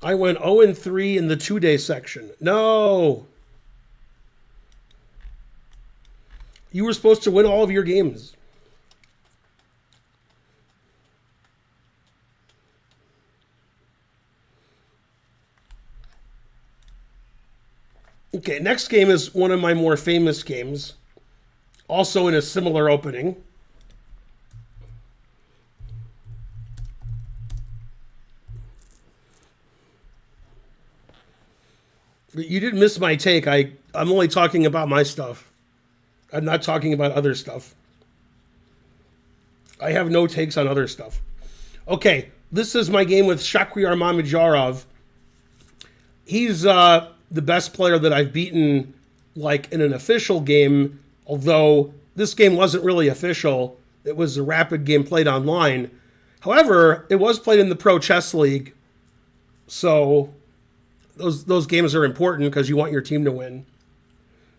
I went 0-3 in the 2-day section. No! You were supposed to win all of your games. Okay, next game is one of my more famous games. Also in a similar opening. You didn't miss my take. I'm only talking about my stuff. I'm not talking about other stuff. I have no takes on other stuff. Okay, this is my game with Shakhriyar Mamedyarov. He's the best player that I've beaten, like in an official game. Although this game wasn't really official, it was a rapid game played online. However, it was played in the Pro Chess League, so those games are important because you want your team to win.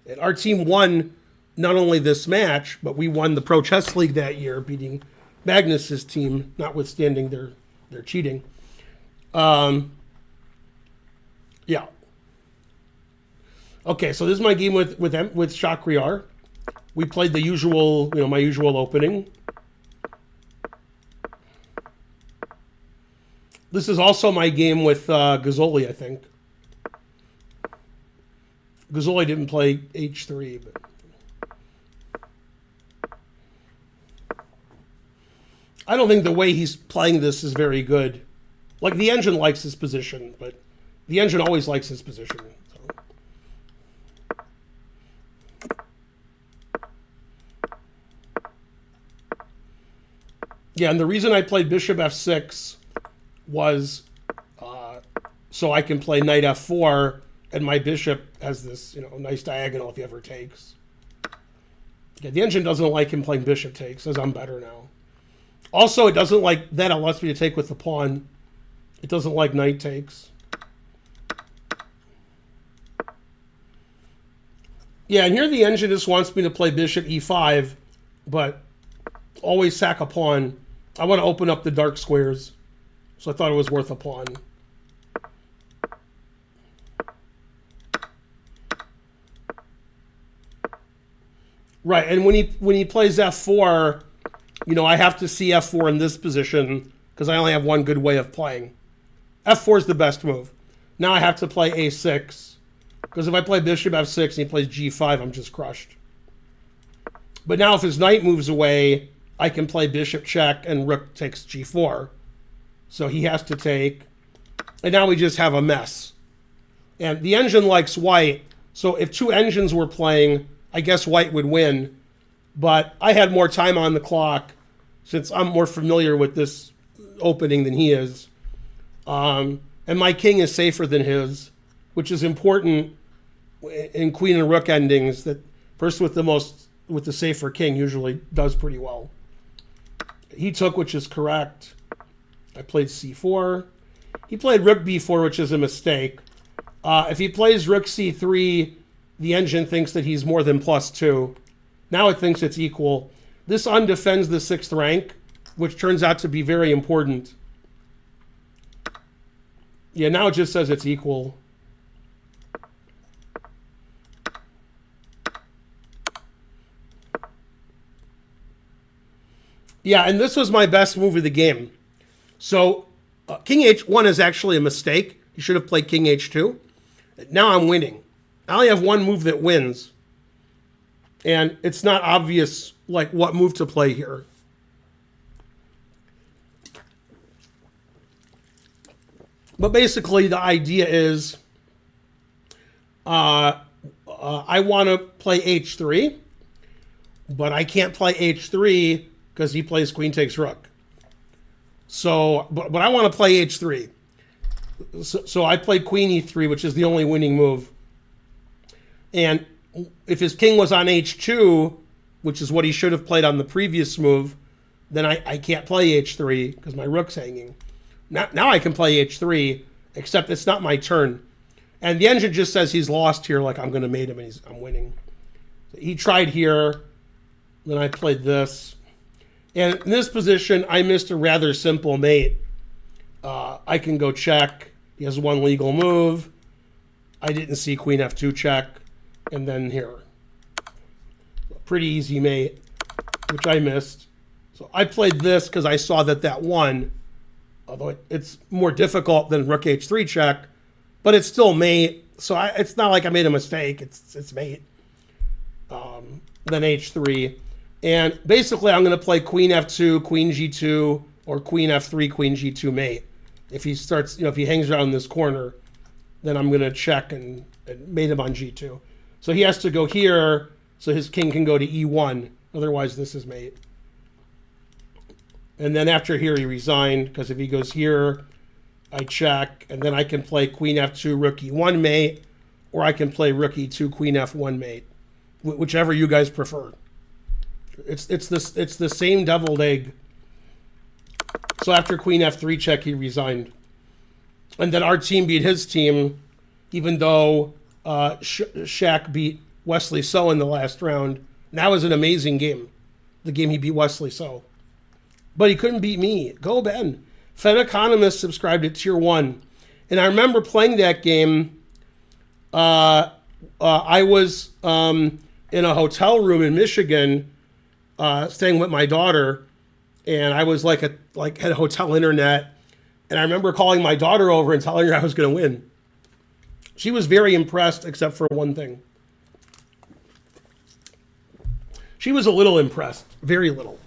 And our team won not only this match, but we won the Pro Chess League that year, beating Magnus's team, notwithstanding their cheating. Yeah. Okay, so this is my game with Shakhriyar. We played the usual, my usual opening. This is also my game with Gazzoli, I think. Gazzoli didn't play H3, but I don't think the way he's playing this is very good. Like, the engine likes his position, but the engine always likes his position. So. Yeah, and the reason I played Bishop F6 was so I can play Knight F4, and my bishop has this, nice diagonal if he ever takes. Yeah, the engine doesn't like him playing bishop takes, says I'm better now. Also, it doesn't like that allows me to take with the pawn. It doesn't like knight takes. Yeah, and here the engine just wants me to play bishop E5, but always sack a pawn. I want to open up the dark squares, so I thought it was worth a pawn. Right, and when he plays F4, I have to see F4 in this position because I only have one good way of playing. F4 is the best move. Now I have to play A6 because if I play bishop F6 and he plays G5, I'm just crushed. But now if his knight moves away, I can play bishop check and rook takes G4. So he has to take. And now we just have a mess. And the engine likes white. So if two engines were playing, I guess white would win. But I had more time on the clock since I'm more familiar with this opening than he is. And my king is safer than his, which is important in queen and rook endings. That person with the safer king usually does pretty well. He took, which is correct. I played C4. He played rook B4, which is a mistake. If he plays rook C3, the engine thinks that he's more than +2. Now it thinks it's equal. This undefends the 6th rank, which turns out to be very important. Yeah, now it just says it's equal. Yeah, and this was my best move of the game. So King H1 is actually a mistake. You should have played King H2. Now I'm winning. I only have one move that wins. And it's not obvious like what move to play here. But basically the idea is I want to play H3, but I can't play H3 because he plays queen takes rook. So, but I want to play H3. So I played queen E3, which is the only winning move. And if his king was on H2, which is what he should have played on the previous move, then I can't play H3 because my rook's hanging. Now I can play H3, except it's not my turn. And the engine just says he's lost here, like I'm going to mate him and I'm winning. So he tried here, then I played this. And in this position, I missed a rather simple mate. I can go check, He has one legal move. I didn't see queen f2 check. And then here. Pretty easy mate, which I missed. So I played this because I saw that won. Although it's more difficult than rook h3 check. But it's still mate. So it's not like I made a mistake. It's mate. Then h3. And basically, I'm going to play queen f2, queen g2, or queen f3, queen g2 mate. If he starts, if he hangs around this corner, then I'm going to check and mate him on g2. So he has to go here so his king can go to e1. Otherwise, this is mate. And then after here, he resigned, because if he goes here, I check, and then I can play queen f2, rook e1 mate, or I can play rook e2, queen f1 mate, whichever you guys prefer. It's the same deviled egg. So after queen f3 check, he resigned. And then our team beat his team, even though Shaq beat Wesley So in the last round. And that was an amazing game, the game he beat Wesley So. But he couldn't beat me. Go Ben. Fen Economist subscribed at tier 1. And I remember playing that game. I was in a hotel room in Michigan, staying with my daughter, and I was had hotel internet. And I remember calling my daughter over and telling her I was going to win. She was very impressed, except for one thing. She was a little impressed, very little.